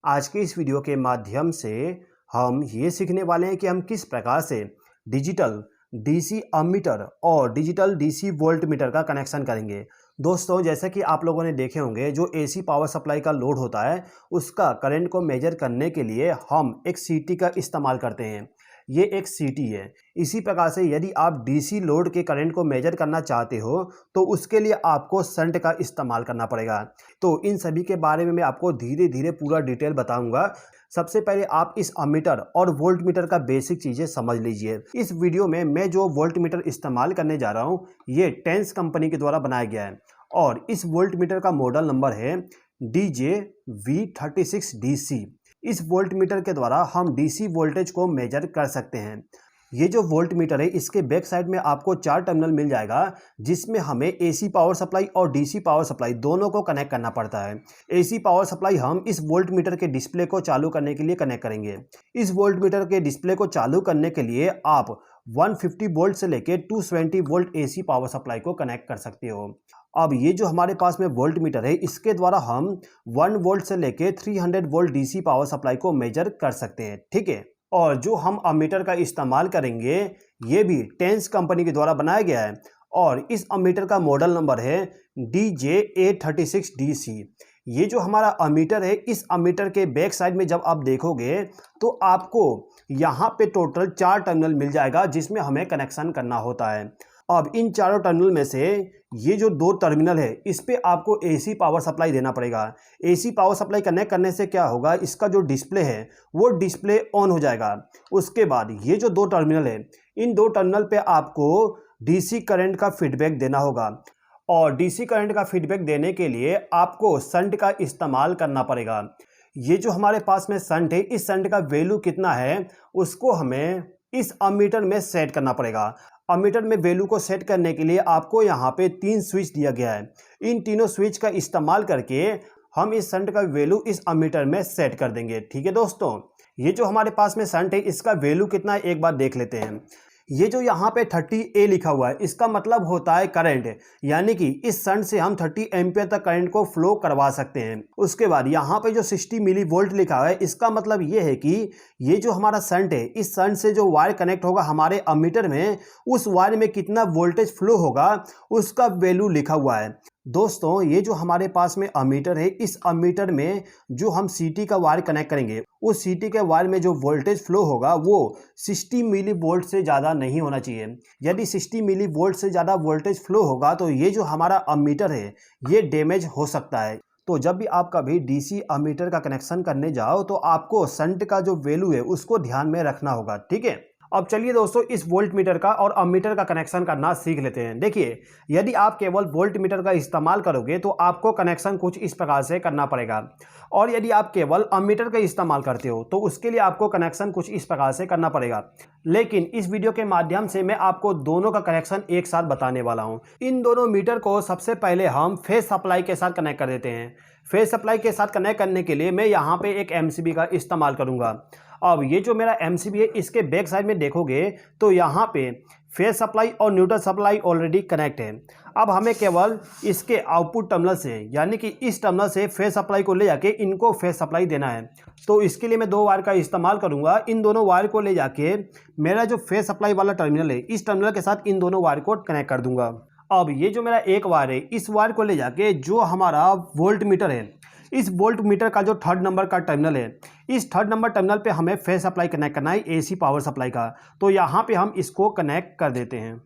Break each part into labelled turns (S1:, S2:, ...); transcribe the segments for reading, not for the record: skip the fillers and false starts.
S1: आज के इस वीडियो के माध्यम से हम ये सीखने वाले हैं कि हम किस प्रकार से डिजिटल डीसी अमीटर और डिजिटल डीसी वोल्ट मीटर का कनेक्शन करेंगे। दोस्तों, जैसे कि आप लोगों ने देखे होंगे, जो एसी पावर सप्लाई का लोड होता है उसका करंट को मेजर करने के लिए हम एक सीटी का इस्तेमाल करते हैं। ये एक सीटी है। इसी प्रकार से यदि आप डीसी लोड के करंट को मेजर करना चाहते हो तो उसके लिए आपको शंट का इस्तेमाल करना पड़ेगा। तो इन सभी के बारे में मैं आपको धीरे धीरे पूरा डिटेल बताऊंगा। सबसे पहले आप इस अमीटर और वोल्ट मीटर का बेसिक चीज़ें समझ लीजिए। इस वीडियो में मैं जो वोल्ट मीटर इस्तेमाल करने जा रहा हूँ ये टेंस कंपनी के द्वारा बनाया गया है और इस वोल्ट मीटर का मॉडल नंबर है DJV36DC। इस वोल्ट मीटर के द्वारा हम डीसी वोल्टेज को मेजर कर सकते हैं। ये जो वोल्ट मीटर है इसके बैक साइड में आपको 4 टर्मिनल मिल जाएगा, जिसमें हमें एसी पावर सप्लाई और डीसी पावर सप्लाई दोनों को कनेक्ट करना पड़ता है। एसी पावर सप्लाई हम इस वोल्ट मीटर के डिस्प्ले को चालू करने के लिए कनेक्ट करेंगे। इस वोल्ट मीटर के डिस्प्ले को चालू करने के लिए आप 150 वोल्ट से लेकर 220 वोल्ट एसी पावर सप्लाई को कनेक्ट कर सकते हो। अब ये जो हमारे पास में वोल्ट मीटर है इसके द्वारा हम 1 वोल्ट से लेकर 300 वोल्ट डीसी पावर सप्लाई को मेजर कर सकते हैं, ठीक है। और जो हम अमीटर का इस्तेमाल करेंगे ये भी टेंस कंपनी के द्वारा बनाया गया है और इस अमीटर का मॉडल नंबर है DJ836DC। ये जो हमारा अमीटर है इस अमीटर के बैक साइड में जब आप देखोगे तो आपको यहाँ पे टोटल 4 टर्मिनल मिल जाएगा जिसमें हमें कनेक्शन करना होता है। अब इन चारों टर्मिनल में से ये जो 2 टर्मिनल है इस पे आपको एसी पावर सप्लाई देना पड़ेगा। एसी पावर सप्लाई कनेक्ट करने से क्या होगा, इसका जो डिस्प्ले है वो डिस्प्ले ऑन हो जाएगा। उसके बाद ये जो 2 टर्मिनल है इन 2 टर्मिनल पे आपको डीसी करंट का फीडबैक देना होगा और डीसी करंट का फीडबैक देने के लिए आपको शंट का इस्तेमाल करना पड़ेगा। ये जो हमारे पास में शंट है इस शंट का वैल्यू कितना है उसको हमें इस अमीटर में सेट करना पड़ेगा। अमीटर में वैल्यू को सेट करने के लिए आपको यहाँ पे 3 स्विच दिया गया है। इन तीनों स्विच का इस्तेमाल करके हम इस शंट का वैल्यू इस अमीटर में सेट कर देंगे, ठीक है दोस्तों। ये जो हमारे पास में शंट है इसका वैल्यू कितना है एक बार देख लेते हैं। ये जो यहाँ पे 30A लिखा हुआ है इसका मतलब होता है करंट, यानी कि इस शंट से हम 30 एम्पियर तक करंट को फ्लो करवा सकते हैं। उसके बाद यहाँ पे जो 60 मिली वोल्ट लिखा है इसका मतलब ये है कि ये जो हमारा शंट है इस शंट से जो वायर कनेक्ट होगा हमारे अमीटर में उस वायर में कितना वोल्टेज फ्लो होगा उसका वैल्यू लिखा हुआ है। दोस्तों, ये जो हमारे पास में अमीटर है इस अमीटर में जो हम सीटी का वायर कनेक्ट करेंगे उस सीटी के वायर में जो वोल्टेज फ्लो होगा वो 60 मिली वोल्ट से ज़्यादा नहीं होना चाहिए। यदि 60 मिली वोल्ट से ज़्यादा वोल्टेज फ्लो होगा तो ये जो हमारा अमीटर है ये डैमेज हो सकता है। तो जब भी आप कभी डीसी अमीटर का कनेक्शन करने जाओ तो आपको शंट का जो वैल्यू है उसको ध्यान में रखना होगा, ठीक है। अब चलिए दोस्तों इस वोल्ट मीटर का और अमीटर का कनेक्शन करना सीख लेते हैं। देखिए, यदि आप केवल वोल्ट मीटर का इस्तेमाल करोगे तो आपको कनेक्शन कुछ इस प्रकार से करना पड़ेगा और यदि आप केवल अमीटर का इस्तेमाल करते हो तो उसके लिए आपको कनेक्शन कुछ इस प्रकार से करना पड़ेगा। लेकिन इस वीडियो के माध्यम से मैं आपको दोनों का कनेक्शन एक साथ बताने वाला हूँ। इन दोनों मीटर को सबसे पहले हम फेज सप्लाई के साथ कनेक्ट कर देते हैं। फेज सप्लाई के साथ कनेक्ट करने के लिए मैं यहाँ पे एक MCB का इस्तेमाल करूँगा। अब ये जो मेरा MCB है इसके बैक साइड में देखोगे तो यहाँ पे फेज सप्लाई और न्यूट्रल सप्लाई ऑलरेडी कनेक्ट है। अब हमें केवल इसके आउटपुट टर्मिनल से यानी कि इस टर्मिनल से फेज सप्लाई को ले जाके इनको फेज सप्लाई देना है। तो इसके लिए मैं 2 वायर का इस्तेमाल करूँगा। इन दोनों वायर को ले जाके मेरा जो फेज सप्लाई वाला टर्मिनल है इस टर्मिनल के साथ इन दोनों वायर को कनेक्ट कर दूंगा। अब ये जो मेरा एक वायर है इस वायर को ले जाके जो हमारा वोल्ट मीटर है इस वोल्ट मीटर का जो 3rd नंबर का टर्मिनल है इस 3rd नंबर टर्मिनल पे हमें फेज सप्लाई कनेक्ट करना है एसी पावर सप्लाई का। तो यहाँ पे हम इसको कनेक्ट कर देते हैं।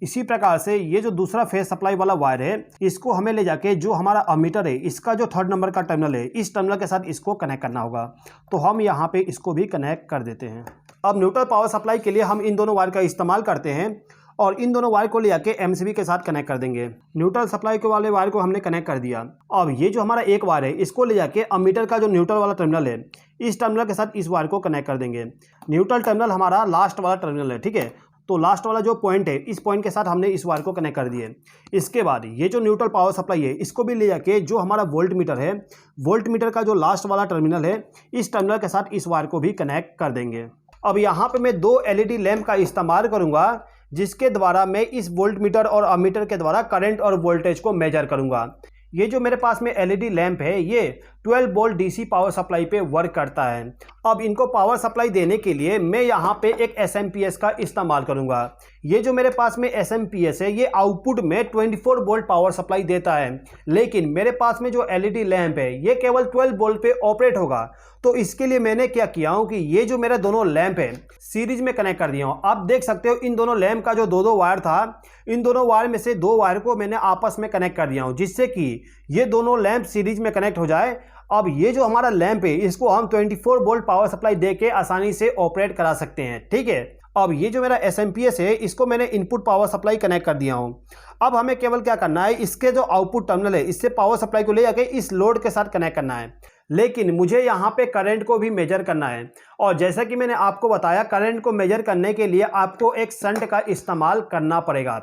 S1: इसी प्रकार से ये जो दूसरा फेज सप्लाई वाला वायर है इसको हमें ले जाके जो हमारा अमीटर है इसका जो 3rd नंबर का टर्मिनल है इस टर्मिनल के साथ इसको कनेक्ट करना होगा। तो हम यहाँ पे इसको भी कनेक्ट कर देते हैं। अब न्यूट्रल पावर सप्लाई के लिए हम इन दोनों वायर का इस्तेमाल करते हैं और इन दोनों वायर को ले जाके MCB के साथ कनेक्ट कर देंगे। न्यूट्रल सप्लाई के वाले वायर को हमने कनेक्ट कर दिया। अब ये जो हमारा एक वायर है इसको ले जाके अमीटर का जो न्यूट्रल वाला टर्मिनल है इस टर्मिनल के साथ इस वायर को कनेक्ट कर देंगे। न्यूट्रल टर्मिनल हमारा लास्ट वाला टर्मिनल है, ठीक है। तो लास्ट वाला जो पॉइंट है इस पॉइंट के साथ हमने इस वायर को कनेक्ट कर दिए। इसके बाद ये जो न्यूट्रल पावर सप्लाई है इसको भी ले जाके जो हमारा वोल्ट मीटर है वोल्ट मीटर का जो लास्ट वाला टर्मिनल है इस टर्मिनल के साथ इस वायर को भी कनेक्ट कर देंगे। अब यहाँ पे मैं 2 LED लैंप का इस्तेमाल करूँगा जिसके द्वारा मैं इस वोल्ट मीटर और अमीटर के द्वारा करंट और वोल्टेज को मेजर करूँगा। ये जो मेरे पास में LED लैंप है ये 12 वोल्ट डीसी पावर सप्लाई पे वर्क करता है। अब इनको पावर सप्लाई देने के लिए मैं यहाँ पे एक एसएमपीएस का इस्तेमाल करूँगा। ये जो मेरे पास में एसएमपीएस है ये आउटपुट में 24 वोल्ट पावर सप्लाई देता है, लेकिन मेरे पास में जो एलईडी लैंप है ये केवल 12 वोल्ट पे ऑपरेट होगा। तो इसके लिए मैंने क्या किया हूँ कि ये जो मेरे दोनों लैंप है सीरीज में कनेक्ट कर दिया हूँ। आप देख सकते हो इन दोनों लैंप का जो दो वायर था, इन दोनों वायर में से 2 वायर को मैंने आपस में कनेक्ट कर दिया हूँ, जिससे कि ये दोनों लैंप सीरीज में कनेक्ट हो जाए। अब ये जो हमारा लैंप है इसको हम 24 वोल्ट पावर सप्लाई दे के आसानी से ऑपरेट करा सकते हैं, ठीक है। अब ये जो मेरा एसएमपीएस है इसको मैंने इनपुट पावर सप्लाई कनेक्ट कर दिया हूँ। अब हमें केवल क्या करना है, इसके जो आउटपुट टर्मिनल है इससे पावर सप्लाई को ले जाके इस लोड के साथ कनेक्ट करना है। लेकिन मुझे यहाँ पे करंट को भी मेजर करना है, और जैसा कि मैंने आपको बताया करंट को मेजर करने के लिए आपको एक शंट का इस्तेमाल करना पड़ेगा।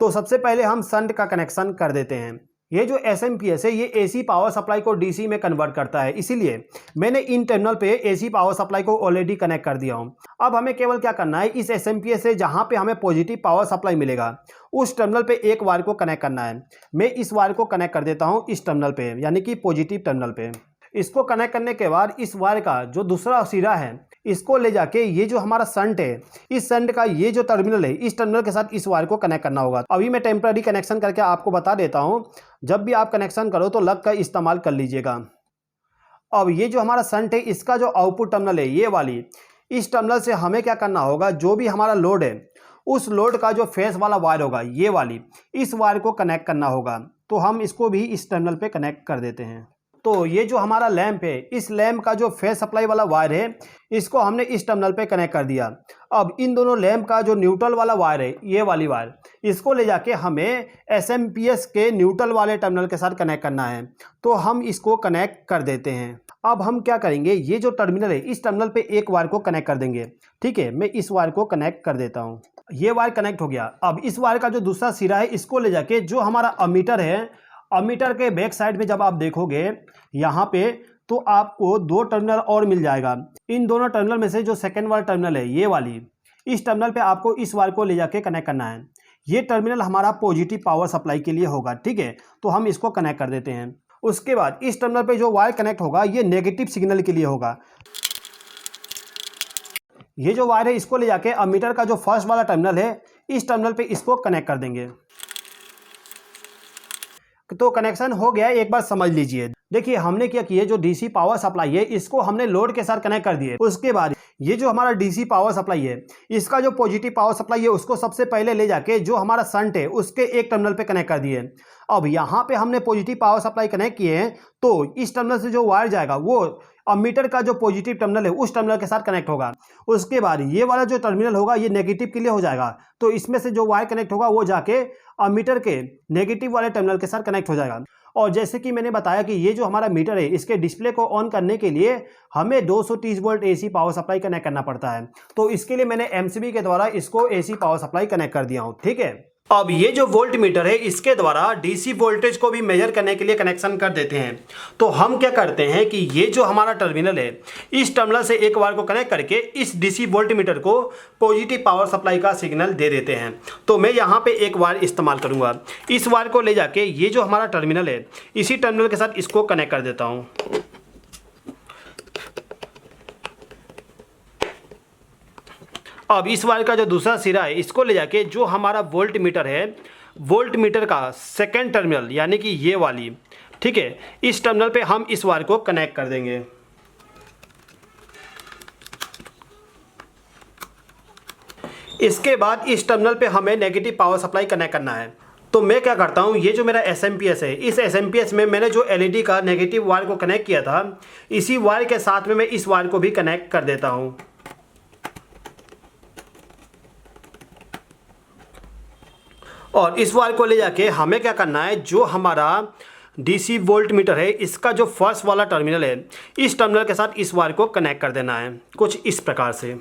S1: तो सबसे पहले हम शंट का कनेक्शन कर देते हैं। ये जो एसएमपीएस है ये एसी पावर सप्लाई को डीसी में कन्वर्ट करता है, इसीलिए मैंने इन टर्मिनल पे एसी पावर सप्लाई को ऑलरेडी कनेक्ट कर दिया हूँ। अब हमें केवल क्या करना है, इस एसएमपीएस से जहाँ पे हमें पॉजिटिव पावर सप्लाई मिलेगा उस टर्मिनल पे एक वायर को कनेक्ट करना है। मैं इस वायर को कनेक्ट कर देता हूँ इस टर्मिनल पे, यानी कि पॉजिटिव टर्मिनल पे। इसको कनेक्ट करने के बाद इस वायर का जो दूसरा सिरा है इसको ले जाके ये जो हमारा शंट है इस शंट का ये जो टर्मिनल है इस टर्मिनल के साथ इस वायर को कनेक्ट करना होगा। अभी मैं टेम्पररी कनेक्शन करके आपको बता देता हूँ, जब भी आप कनेक्शन करो तो लग का इस्तेमाल कर लीजिएगा। अब ये जो हमारा शंट है इसका जो आउटपुट टर्मिनल है ये वाली, इस टर्मिनल से हमें क्या करना होगा, जो भी हमारा लोड है उस लोड का जो फेस वाला वायर होगा ये वाली, इस वायर को कनेक्ट करना होगा। तो हम इसको भी इस टर्मिनल पे कनेक्ट कर देते हैं। तो ये जो हमारा लैंप है इस लैंप का जो फेस सप्लाई वाला वायर है इसको हमने इस टर्मिनल पे कनेक्ट कर दिया। अब इन दोनों लैंप का जो न्यूट्रल वाला वायर है ये वाली वायर, इसको ले जाके हमें एसएमपीएस के न्यूट्रल वाले टर्मिनल के साथ कनेक्ट करना है। तो हम इसको कनेक्ट कर देते हैं। अब हम क्या करेंगे, ये जो टर्मिनल है इस टर्मिनल पे एक वायर को कनेक्ट कर देंगे, ठीक है। मैं इस वायर को कनेक्ट कर देता हूँ। ये वायर कनेक्ट हो गया। अब इस वायर का जो दूसरा सिरा है इसको ले जाके जो हमारा अमीटर है, अमीटर के बैक साइड में जब आप देखोगे यहाँ पे तो आपको 2 टर्मिनल और मिल जाएगा। इन दोनों टर्मिनल में से जो सेकेंड वाला टर्मिनल है ये वाली, इस टर्मिनल पे आपको इस वायर को ले जाके कनेक्ट करना है। ये टर्मिनल हमारा पॉजिटिव पावर सप्लाई के लिए होगा, ठीक है। तो हम इसको कनेक्ट कर देते हैं। उसके बाद इस टर्मिनल पे जो वायर कनेक्ट होगा ये नेगेटिव सिग्नल के लिए होगा। ये जो वायर है इसको ले जाके अमीटर का जो फर्स्ट वाला टर्मिनल है इस टर्मिनल पे इसको कनेक्ट कर देंगे। तो कनेक्शन हो गया, एक बार समझ लीजिए। देखिए हमने क्या किया, जो डीसी पावर सप्लाई है इसको हमने लोड के साथ कनेक्ट कर दिए। उसके बाद ये जो हमारा डीसी पावर सप्लाई है इसका जो पॉजिटिव पावर सप्लाई है उसको सबसे पहले ले जाके जो हमारा शंट है उसके एक टर्मिनल पे कनेक्ट कर दिए। अब यहाँ पे हमने पॉजिटिव पावर सप्लाई कनेक्ट किए हैं, तो इस टर्मिनल से जो वायर जाएगा वो अमीटर का जो पॉजिटिव टर्मिनल है उस टर्मिनल के साथ कनेक्ट होगा। उसके बाद ये वाला जो टर्मिनल होगा ये नेगेटिव के लिए हो जाएगा, तो इसमें से जो वायर कनेक्ट होगा वो जाके अमीटर के नेगेटिव वाले टर्मिनल के साथ कनेक्ट हो जाएगा। और जैसे कि मैंने बताया कि ये जो हमारा मीटर है इसके डिस्प्ले को ऑन करने के लिए हमें 230 volt AC power supply connect करना पड़ता है। तो इसके लिए मैंने एमसीबी के द्वारा इसको एसी पावर सप्लाई कनेक्ट कर दिया हूँ, ठीक है। अब ये जो वोल्ट मीटर है इसके द्वारा डीसी वोल्टेज को भी मेजर करने के लिए कनेक्शन कर देते हैं। तो हम क्या करते हैं कि ये जो हमारा टर्मिनल है इस टर्मिनल से एक वायर को कनेक्ट करके इस डीसी वोल्ट मीटर को पॉजिटिव पावर सप्लाई का सिग्नल दे देते हैं। तो मैं यहाँ पे एक वायर इस्तेमाल करूँगा। इस वायर को ले जाके ये जो हमारा टर्मिनल है इसी टर्मिनल के साथ इसको कनेक्ट कर देता हूँ। अब इस वायर का जो दूसरा सिरा है इसको ले जाके जो हमारा वोल्ट मीटर है, वोल्ट मीटर का सेकेंड टर्मिनल यानी कि ये वाली, ठीक है, इस टर्मिनल पे हम इस वायर को कनेक्ट कर देंगे। इसके बाद इस टर्मिनल पे हमें नेगेटिव पावर सप्लाई कनेक्ट करना है। तो मैं क्या करता हूँ, ये जो मेरा एसएमपीएस है इस एसएमपीएस में मैंने जो एलईडी का नेगेटिव वायर को कनेक्ट किया था इसी वायर के साथ में मैं इस वायर को भी कनेक्ट कर देता हूँ। और इस वायर को ले जाके हमें क्या करना है, जो हमारा डीसी वोल्ट मीटर है इसका जो फर्स्ट वाला टर्मिनल है इस टर्मिनल के साथ इस वायर को कनेक्ट कर देना है कुछ इस प्रकार से।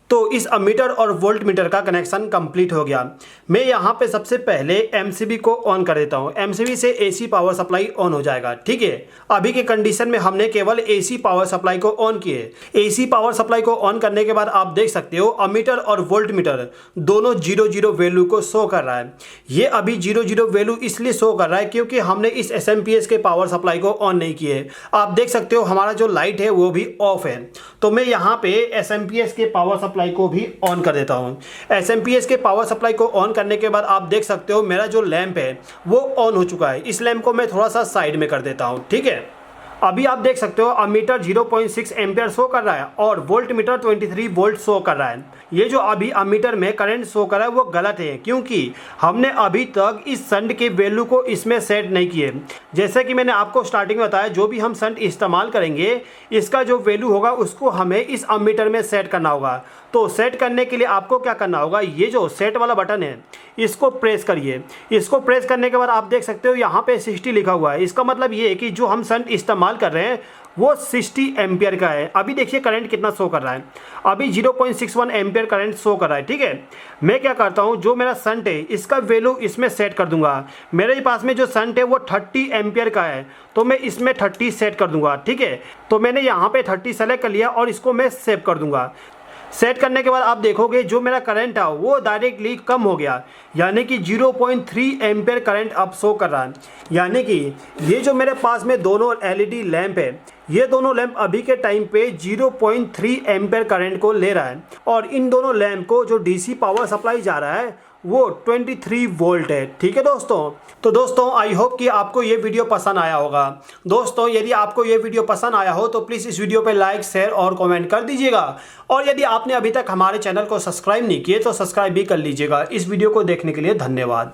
S1: तो इस अमीटर और वोल्ट मीटर का कनेक्शन कंप्लीट हो गया। मैं यहाँ पे सबसे पहले एमसीबी को ऑन कर देता हूँ। एमसीबी से एसी पावर सप्लाई ऑन हो जाएगा। ठीक है, अभी के कंडीशन में हमने केवल एसी पावर सप्लाई को ऑन किए। एसी पावर सप्लाई को ऑन करने के बाद आप देख सकते हो अमीटर और वोल्ट मीटर दोनों 0 वैल्यू को शो कर रहा है। ये अभी 0 वैल्यू इसलिए शो कर रहा है क्योंकि हमने इस एसएमपीएस के पावर सप्लाई को ऑन नहीं किए। आप देख सकते हो हमारा जो लाइट है वो भी ऑफ है। तो मैं यहाँ पे एसएमपीएस के पावर सप्लाई को भी ऑन कर देता हूँ। एसएमपीएस के पावर सप्लाई को ऑन करने के बाद आप देख सकते हो मेरा जो लैंप है वो ऑन हो चुका है। इस लैंप को मैं थोड़ा सा साइड में कर देता हूँ। ठीक है, अभी आप देख सकते हो अमीटर 0.6 एम्पियर शो कर रहा है और वोल्ट मीटर 23 वोल्ट शो कर रहा है। ये जो अभी अमीटर में करंट शो कर रहा है वो गलत है क्योंकि हमने अभी तक इस शंट के वैल्यू को इसमें सेट नहीं किए। जैसे कि मैंने आपको स्टार्टिंग में बताया, जो भी हम शंट इस्तेमाल करेंगे इसका जो वैल्यू होगा उसको हमें इस अमीटर में सेट करना होगा। तो सेट करने के लिए आपको क्या करना होगा, ये जो सेट वाला बटन है इसको प्रेस करिए। इसको प्रेस करने के बाद आप देख सकते हो यहाँ पे 60 लिखा हुआ है। इसका मतलब ये है कि जो हम शंट इस्तेमाल कर रहे हैं वो 60 एम्पियर का है। अभी देखिए करंट कितना शो कर रहा है, अभी 0.61 एम्पियर करंट शो कर रहा है। ठीक है, मैं क्या करता हूँ, जो मेरा शंट है इसका वैल्यू इसमें सेट कर दूंगा। मेरे पास में जो शंट है वो 30 एम्पियर का है तो मैं इसमें 30 सेट कर दूंगा। ठीक है, तो मैंने यहाँ पे 30 सेलेक्ट कर लिया और इसको मैं सेव कर दूंगा। सेट करने के बाद आप देखोगे जो मेरा करंट है वो डायरेक्टली कम हो गया, यानी कि 0.3 एम्पियर करंट अब शो कर रहा है। यानी कि ये जो मेरे पास में दोनों एलईडी लैंप है, ये दोनों लैंप अभी के टाइम पे 0.3 एम्पियर करंट को ले रहा है और इन दोनों लैंप को जो डीसी पावर सप्लाई जा रहा है वो 23 वोल्ट है। ठीक है दोस्तों, तो दोस्तों आई होप कि आपको ये वीडियो पसंद आया होगा। दोस्तों यदि आपको ये वीडियो पसंद आया हो तो प्लीज़ इस वीडियो पे लाइक, शेयर और कमेंट कर दीजिएगा। और यदि आपने अभी तक हमारे चैनल को सब्सक्राइब नहीं किए तो सब्सक्राइब भी कर लीजिएगा। इस वीडियो को देखने के लिए धन्यवाद।